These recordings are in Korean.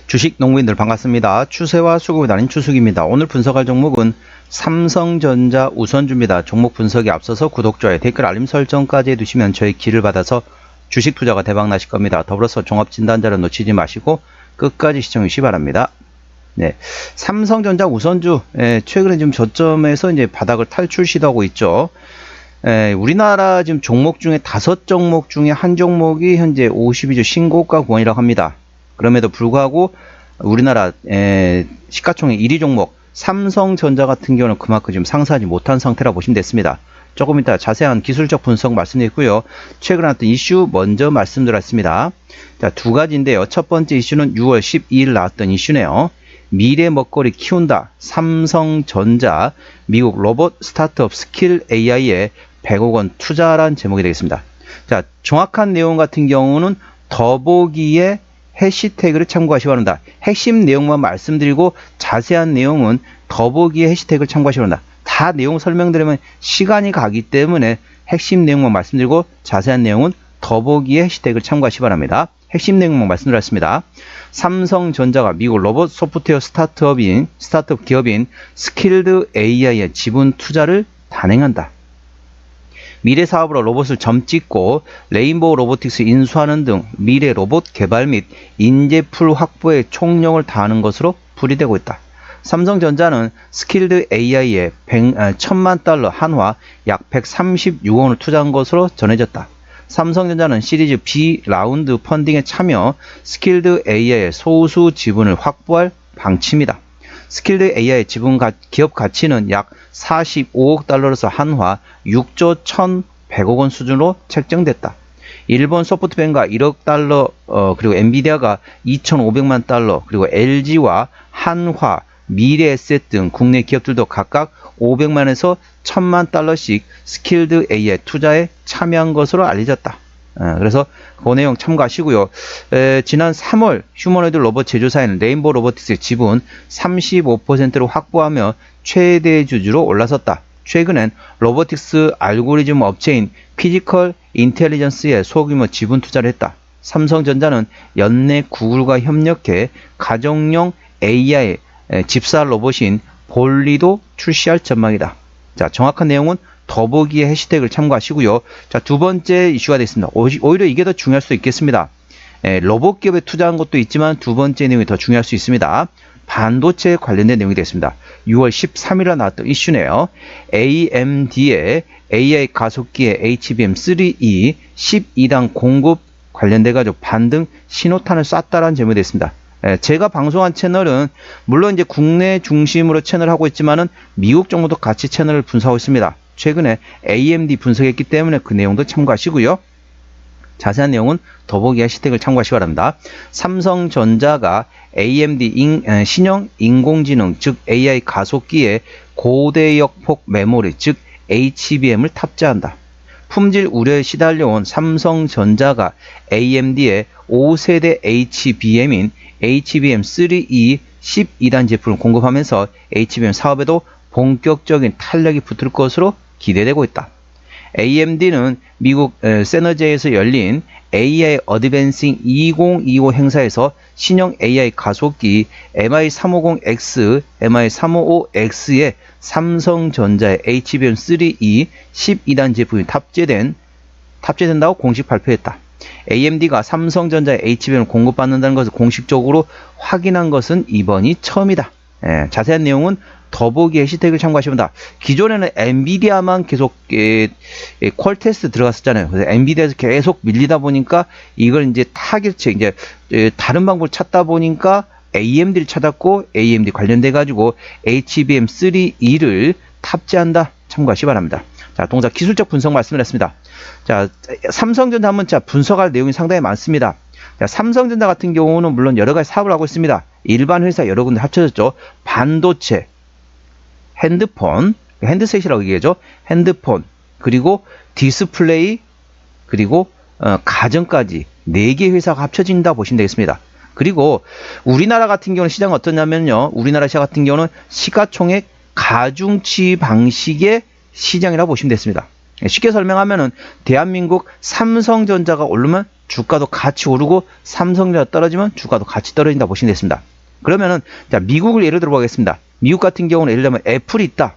주식 농부인들 반갑습니다. 추세와 수급이 나뉜 추석입니다. 오늘 분석할 종목은 삼성전자 우선주입니다. 종목 분석에 앞서서 구독, 좋아요, 댓글, 알림 설정까지 해두시면 저의 길을 받아서 주식 투자가 대박 나실 겁니다. 더불어서 종합진단자료 놓치지 마시고 끝까지 시청해 주시기 바랍니다. 네, 삼성전자 우선주 최근에 지금 저점에서 이제 바닥을 탈출 시도하고 있죠. 우리나라 지금 종목 중에 5종목 중에 한 종목이 현재 52주 신고가 구간이라고 합니다. 그럼에도 불구하고 우리나라 시가총액 1위 종목 삼성전자 같은 경우는 그만큼 지금 상승하지 못한 상태라 보시면 됐습니다. 조금 이따 자세한 기술적 분석 말씀드리고요. 최근에 나왔던 이슈 먼저 말씀드렸습니다. 자, 두 가지인데요. 첫 번째 이슈는 6월 12일 나왔던 이슈네요. 미래 먹거리 키운다. 삼성전자 미국 로봇 스타트업 스킬 AI에 100억 원 투자란 제목이 되겠습니다. 자, 정확한 내용 같은 경우는 더보기에 해시태그를 참고하시기 바랍니다. 핵심 내용만 말씀드리고 자세한 내용은 더보기에 해시태그를 참고하시기 바랍니다. 다 내용 설명드리면 시간이 가기 때문에 핵심 내용만 말씀드리고 자세한 내용은 더보기에 해시태그를 참고하시기 바랍니다. 핵심 내용만 말씀드렸습니다. 삼성전자가 미국 로봇 소프트웨어 스타트업 기업인 스킬드 AI의 지분 투자를 단행한다. 미래 사업으로 로봇을 점찍고 레인보우 로보틱스 인수하는 등 미래 로봇 개발 및 인재풀 확보에 총력을 다하는 것으로 풀이되고 있다. 삼성전자는 스킬드 AI에 1,000만 달러 한화 약 136원을 투자한 것으로 전해졌다. 삼성전자는 시리즈 B 라운드 펀딩에 참여 스킬드 AI의 소수 지분을 확보할 방침이다. 스킬드 AI 지분 기업 가치는 약 45억 달러로서 한화 6조 1,100억 원 수준으로 책정됐다. 일본 소프트뱅크가 1억 달러, 그리고 엔비디아가 2,500만 달러, 그리고 LG와 한화, 미래에셋 등 국내 기업들도 각각 500만에서 1,000만 달러씩 스킬드 AI 투자에 참여한 것으로 알려졌다. 그래서 그 내용 참고하시고요. 지난 3월 휴머노이드 로봇 제조사인 레인보우 로보틱스의 지분 35%로 확보하며 최대 주주로 올라섰다. 최근엔 로보틱스 알고리즘 업체인 피지컬 인텔리전스에 소규모 지분 투자를 했다. 삼성전자는 연내 구글과 협력해 가정용 AI 집사 로봇인 볼리도 출시할 전망이다. 자, 정확한 내용은 더보기에 해시태그를 참고하시고요. 자, 두 번째 이슈가 됐습니다. 오히려 이게 더 중요할 수 있겠습니다. 로봇 기업에 투자한 것도 있지만 두 번째 내용이 더 중요할 수 있습니다. 반도체 관련된 내용이 됐습니다. 6월 13일에 나왔던 이슈네요. AMD의 AI 가속기의 HBM3E 12단 공급 관련돼가지고 반등 신호탄을 쐈다라는 제목이 됐습니다. 제가 방송한 채널은 물론 이제 국내 중심으로 채널을 하고 있지만은 미국 정도도 같이 채널을 분석하고 있습니다. 최근에 AMD 분석했기 때문에 그 내용도 참고하시고요. 자세한 내용은 더보기 해시태그를 참고하시기 바랍니다. 삼성전자가 AMD 신형 인공지능 즉 AI 가속기에 고대역폭 메모리 즉 HBM을 탑재한다. 품질 우려에 시달려온 삼성전자가 AMD의 5세대 HBM인 HBM3E 12단 제품을 공급하면서 HBM 사업에도 본격적인 탄력이 붙을 것으로 기대되고 있다. AMD는 미국 세너제에서 열린 AI 어드밴싱 2025 행사에서 신형 AI 가속기 MI350X, MI355X에 삼성전자의 HBM3E 12단 제품이 탑재된다고 공식 발표했다. AMD가 삼성전자의 HBM을 공급받는다는 것을 공식적으로 확인한 것은 이번이 처음이다. 자세한 내용은 더보기 해시태그를 참고하시면 됩니다. 기존에는 엔비디아만 계속 퀄 테스트 들어갔었잖아요. 그래서 엔비디아에서 계속 밀리다 보니까 이걸 이제 타겟책 이제 다른 방법을 찾다 보니까 AMD를 찾았고 AMD 관련돼 가지고 HBM3E를 탑재한다. 참고하시기 바랍니다. 자, 동작 기술적 분석 말씀드렸습니다. 자, 삼성전자 한번 분석할 내용이 상당히 많습니다. 자, 삼성전자 같은 경우는 물론 여러 가지 사업을 하고 있습니다. 일반 회사 여러 군데 합쳐졌죠. 반도체, 핸드폰, 핸드셋이라고 얘기하죠. 핸드폰, 그리고 디스플레이, 그리고 가전까지 4개 회사가 합쳐진다 보시면 되겠습니다. 그리고 우리나라 같은 경우는 시장은 어떠냐면요. 우리나라 시장 같은 경우는 시가총액 가중치 방식의 시장이라고 보시면 됐습니다. 쉽게 설명하면은 대한민국 삼성전자가 오르면 주가도 같이 오르고 삼성전자 떨어지면 주가도 같이 떨어진다 보시면 되겠습니다. 그러면은 자, 미국을 예를 들어 보겠습니다. 미국 같은 경우는 예를 들면 애플이 있다.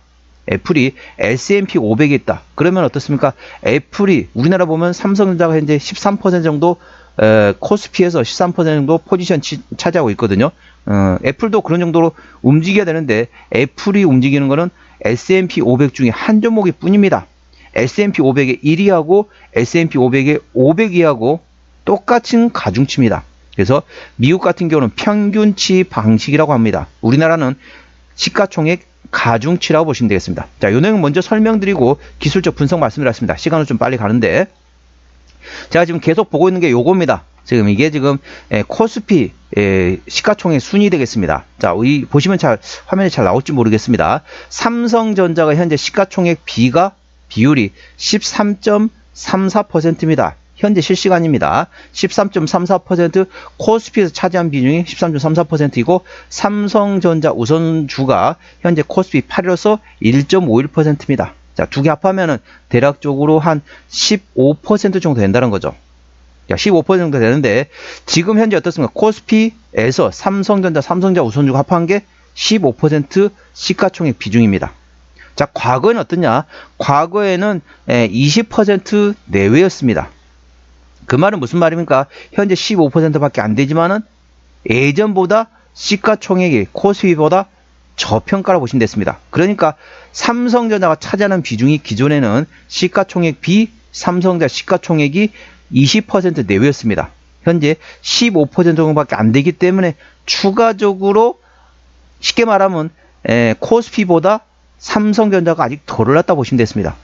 애플이 S&P 500에 있다. 그러면 어떻습니까? 애플이 우리나라 보면 삼성전자가 현재 13% 정도 코스피에서 13% 정도 포지션 차지하고 있거든요. 애플도 그런 정도로 움직여야 되는데 애플이 움직이는 거는 S&P 500 중에 한 종목일 뿐입니다. S&P 500의 1위하고 S&P 500의 500위하고 똑같은 가중치입니다. 그래서 미국 같은 경우는 평균치 방식이라고 합니다. 우리나라는 시가총액 가중치라고 보시면 되겠습니다. 자, 요 내용 먼저 설명드리고 기술적 분석 말씀드렸습니다. 시간은 좀 빨리 가는데 제가 지금 계속 보고 있는 게 요겁니다. 지금 이게 지금 코스피 시가총액 순위 되겠습니다. 자, 보시면 화면이 잘 나올지 모르겠습니다. 삼성전자가 현재 시가총액 비율이 13.34%입니다. 현재 실시간입니다. 13.34%, 코스피에서 차지한 비중이 13.34%이고 삼성전자 우선주가 현재 코스피 8위로서 1.51%입니다. 자, 두 개 합하면은 대략적으로 한 15% 정도 된다는 거죠. 15% 정도 되는데 지금 현재 어떻습니까? 코스피에서 삼성전자 우선주가 합한 게 15% 시가총액 비중입니다. 자, 과거에는 어떠냐? 과거에는 20% 내외였습니다. 그 말은 무슨 말입니까? 현재 15%밖에 안 되지만은 예전보다 시가총액이 코스피보다 저평가라고 보시면 됐습니다. 그러니까 삼성전자가 차지하는 비중이 기존에는 삼성전자 시가총액이 20% 내외였습니다. 현재 15% 정도밖에 안 되기 때문에 추가적으로 쉽게 말하면 코스피보다 삼성전자가 아직 덜 올랐다 보시면 됐습니다.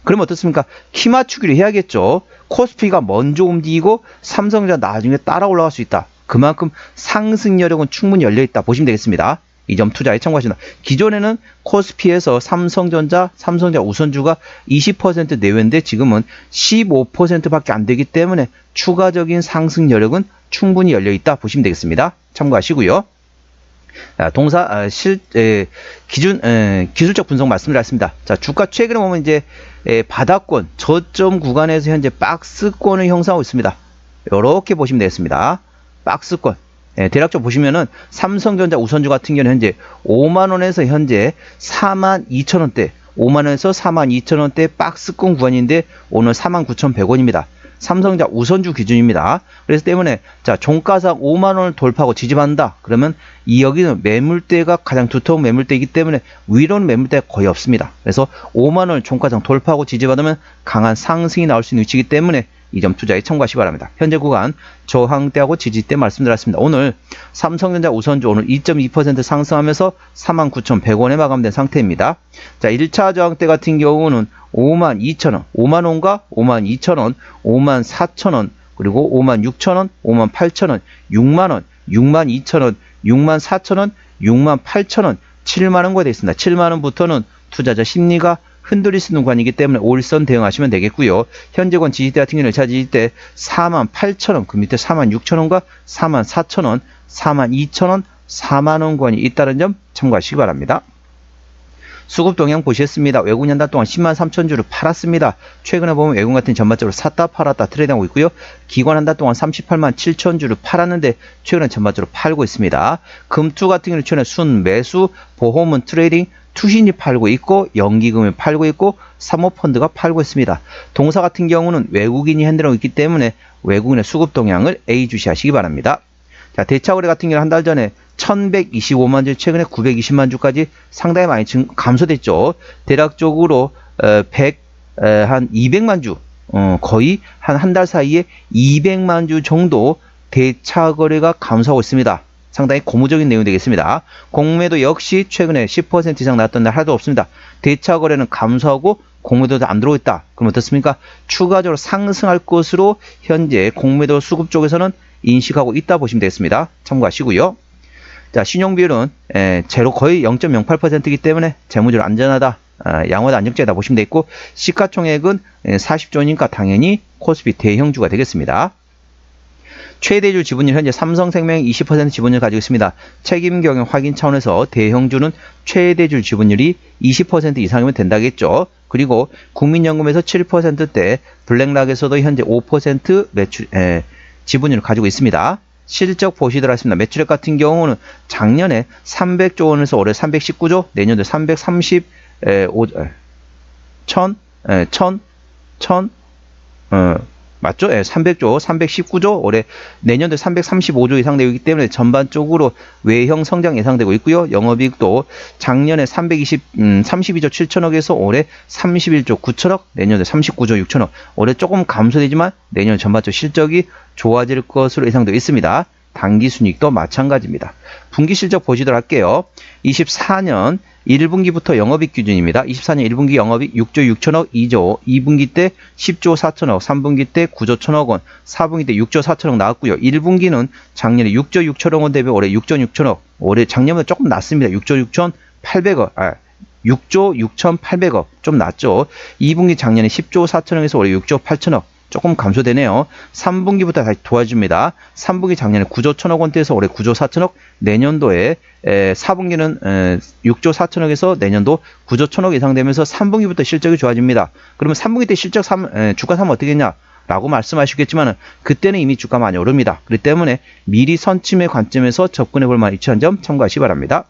그러면 어떻습니까? 키 맞추기를 해야겠죠. 코스피가 먼저 움직이고 삼성전자 나중에 따라 올라갈 수 있다. 그만큼 상승 여력은 충분히 열려있다 보시면 되겠습니다. 이 점 투자에 참고하시다. 기존에는 코스피에서 삼성전자 우선주가 20% 내외인데 지금은 15%밖에 안 되기 때문에 추가적인 상승 여력은 충분히 열려있다 보시면 되겠습니다. 참고하시고요. 기술적 분석 말씀드렸습니다. 자, 주가 최근에 보면 이제 바닥권, 저점 구간에서 현재 박스권을 형성하고 있습니다. 이렇게 보시면 되겠습니다. 박스권. 대략적으로 보시면은 삼성전자 우선주 같은 경우는 현재 5만원에서 현재 42,000원대, 5만원에서 42,000원대 박스권 구간인데 오늘 49,100원입니다. 삼성전자 우선주 기준입니다. 그래서 때문에 자, 종가상 5만원을 돌파하고 지지받는다. 그러면 여기는 매물대가 가장 두터운 매물대이기 때문에 위로는 매물대가 거의 없습니다. 그래서 5만원을 종가상 돌파하고 지지받으면 강한 상승이 나올 수 있는 위치이기 때문에 이 점 투자에 참고하시기 바랍니다. 현재 구간 저항대하고 지지대 말씀드렸습니다. 오늘 삼성전자 우선주 오늘 2.2% 상승하면서 49,100원에 마감된 상태입니다. 자, 1차 저항대 같은 경우는 52,000원, 5만원과 52,000원, 54,000원, 그리고 56,000원, 58,000원, 6만원, 62,000원, 64,000원, 68,000원, 7만원과 되어 있습니다. 7만원부터는 투자자 심리가 흔들릴 수 있는 구간이기 때문에 올선 대응하시면 되겠고요. 현재권 지지대 같은 경우는 1차 지지대 48,000원, 그 밑에 46,000원과 44,000원, 42,000원, 4만원 구간이 있다는 점 참고하시기 바랍니다. 수급 동향 보시겠습니다. 외국인 한 달 동안 103,000주를 팔았습니다. 최근에 보면 외국인 같은 전반적으로 샀다 팔았다 트레이드하고 있고요. 기관 한 달 동안 387,000주를 팔았는데 최근에 전반적으로 팔고 있습니다. 금투 같은 경우는 최근에 순 매수, 보험은 트레이딩, 투신이 팔고 있고 연기금이 팔고 있고 사모펀드가 팔고 있습니다. 동사 같은 경우는 외국인이 핸들하고 있기 때문에 외국인의 수급 동향을 예의주시하시기 바랍니다. 자, 대차거래 같은 경우는 한 달 전에 1125만 주, 최근에 920만 주까지 상당히 많이 감소됐죠. 대략적으로 한 200만 주, 거의 한 달 사이에 200만 주 정도 대차거래가 감소하고 있습니다. 상당히 고무적인 내용이 되겠습니다. 공매도 역시 최근에 10% 이상 나왔던 날 하나도 없습니다. 대차 거래는 감소하고 공매도도 안 들어오고 있다. 그럼 어떻습니까? 추가적으로 상승할 것으로 현재 공매도 수급 쪽에서는 인식하고 있다 보시면 되겠습니다. 참고하시고요. 자, 신용비율은 제로 거의 0.08%이기 때문에 재무적으로 안전하다. 양호하다, 안정적이다 보시면 되겠고 시가총액은 40조니까 당연히 코스피 대형주가 되겠습니다. 최대주 지분율 현재 삼성생명이 20% 지분율 가지고 있습니다. 책임 경영 확인 차원에서 대형주는 최대주 지분율이 20% 이상이면 된다겠죠. 그리고 국민연금에서 7%대, 블랙락에서도 현재 5% 지분율을 가지고 있습니다. 실적 보시도록 하겠습니다. 매출액 같은 경우는 작년에 300조 원에서 올해 319조, 내년도에 맞죠? 300조, 319조, 올해 내년도에 335조 이상 되고 있기 때문에 전반적으로 외형 성장 예상되고 있고요. 영업이익도 작년에 32조 7천억에서 올해 31조 9천억, 내년도에 39조 6천억. 올해 조금 감소되지만 내년 전반적 실적이 좋아질 것으로 예상되고 있습니다. 당기순이익도 마찬가지입니다. 분기 실적 보시도록 할게요. 24년 1분기부터 영업이익 기준입니다. 24년 1분기 영업이익 6조 6천억 2조, 2분기 때 10조 4천억, 3분기 때 9조 1천억 원, 4분기 때 6조 4천억 나왔고요. 1분기는 작년에 6조 6천억 원 대비 올해 6조 6천억, 올해 작년보다 조금 낮습니다. 6조 6,800억, 6조 6,800억 좀 낮죠. 2분기 작년에 10조 4천억에서 올해 6조 8천억. 조금 감소되네요. 3분기부터 다시 도와줍니다. 3분기 작년에 9조 1천억 원대에서 올해 9조 4천억, 내년도에 4분기는 6조 4천억에서 내년도 9조 1천억 이상 되면서 3분기부터 실적이 좋아집니다. 그러면 3분기 때 실적 주가 사면 어떻게 했냐? 라고 말씀하시겠지만 그때는 이미 주가 많이 오릅니다. 그렇기 때문에 미리 선침의 관점에서 접근해 볼 만한 위치한 점 참고하시기 바랍니다.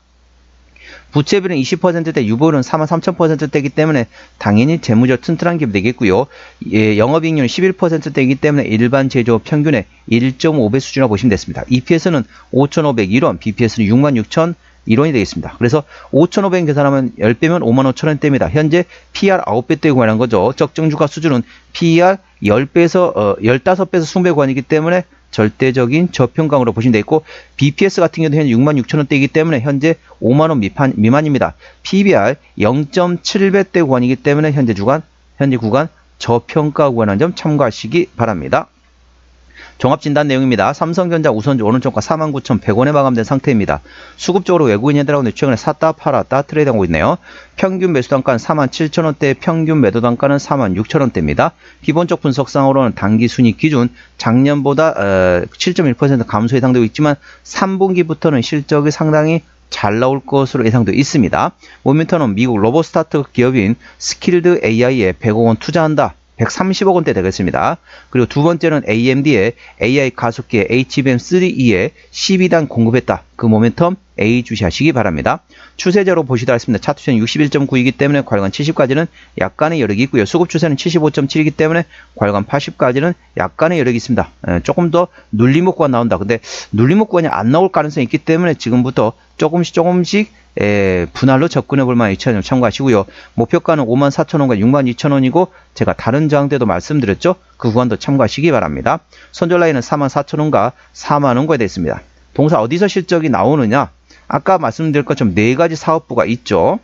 부채비율은 20%대, 유보율은 43,000%대이기 때문에 당연히 재무적 튼튼한 기업이 되겠고요. 영업이익률은 11%대이기 때문에 일반 제조업 평균의 1.5배 수준이라고 보시면 됐습니다. EPS는 5,501원, BPS는 66,001원이 되겠습니다. 그래서 5,500원 계산하면 10배면 55,000원대입니다. 현재 PER 9배대에 관한 거죠. 적정주가 수준은 PER 10배에서 15배에서 20배 관이기 때문에 절대적인 저평가으로 보시면 되겠고, BPS 같은 경우는 현재 66,000원대이기 때문에 현재 5만원 미만입니다. PBR 0.7배대 구간이기 때문에 현재 구간 저평가 구간한 점 참고하시기 바랍니다. 종합진단 내용입니다. 삼성전자 우선주 오른쪽가 49,100원에 마감된 상태입니다. 수급적으로 외국인 헤드라고 최근에 샀다 팔았다 트레이드하고 있네요. 평균 매수 단가는 47,000원대, 평균 매도 단가는 46,000원대입니다. 기본적 분석상으로는 단기 순이익 기준 작년보다 7.1% 감소 예상되고 있지만 3분기부터는 실적이 상당히 잘 나올 것으로 예상되어 있습니다. 모멘텀은 미국 로봇 스타트업 기업인 스킬드 AI에 100억 원 투자한다. 130억 원대 되겠습니다. 그리고 두 번째는 AMD의 AI 가속기에 HBM3E에 12단 공급했다. 그 모멘텀 A 주시하시기 바랍니다. 추세제로 보시도록 하겠습니다. 차트 추세는 61.9이기 때문에 괄관 70까지는 약간의 여력이 있고요. 수급 추세는 75.7이기 때문에 괄관 80까지는 약간의 여력이 있습니다. 조금 더 눌림목 구간 나온다. 근데 눌림목 구간이 안 나올 가능성이 있기 때문에 지금부터 조금씩 분할로 접근해 볼 만한 위치를 참고하시고요. 목표가는 54,000원과 62,000원이고 제가 다른 저항 때도 말씀드렸죠. 그 구간도 참고하시기 바랍니다. 손절 라인은 44,000원과 4만원과에 되어 있습니다. 동사 어디서 실적이 나오느냐? 아까 말씀드린 것처럼 네 가지 사업부가 있죠.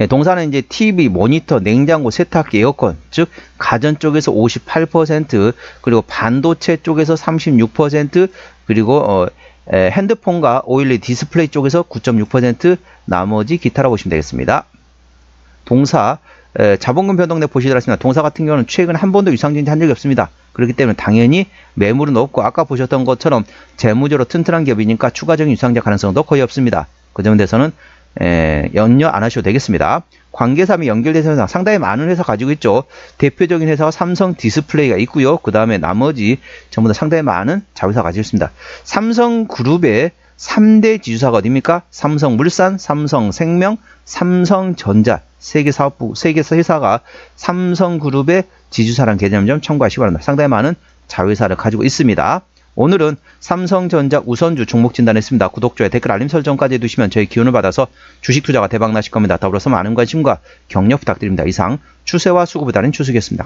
동사는 이제 TV, 모니터, 냉장고, 세탁기, 에어컨, 즉 가전 쪽에서 58%, 그리고 반도체 쪽에서 36%, 그리고 핸드폰과 OLED 디스플레이 쪽에서 9.6%, 나머지 기타라고 보시면 되겠습니다. 동사 자본금 변동내 보시도록 하겠습니다. 동사 같은 경우는 최근 한 번도 유상증지 한 적이 없습니다. 그렇기 때문에 당연히 매물은 없고 아까 보셨던 것처럼 재무적으로 튼튼한 기업이니까 추가적인 유상증지 가능성도 거의 없습니다. 그 점에 대해서는 염려 안 하셔도 되겠습니다. 관계사 및 연결된 회사 상당히 많은 회사 가지고 있죠. 대표적인 회사가 삼성 디스플레이가 있고요. 그 다음에 나머지 전부 다 상당히 많은 자회사 가지고 있습니다. 삼성그룹의 3대 지주사가 어디입니까? 삼성물산, 삼성생명, 삼성전자 세 개 회사가 삼성그룹의 지주사라는 개념 좀 참고하시기 바랍니다. 상당히 많은 자회사를 가지고 있습니다. 오늘은 삼성전자 우선주 종목 진단했습니다. 구독, 좋아요, 댓글, 알림 설정까지 해두시면 저희 기운을 받아서 주식 투자가 대박 나실 겁니다. 더불어서 많은 관심과 격려 부탁드립니다. 이상 추세와 수급을 다닌 추석이었습니다.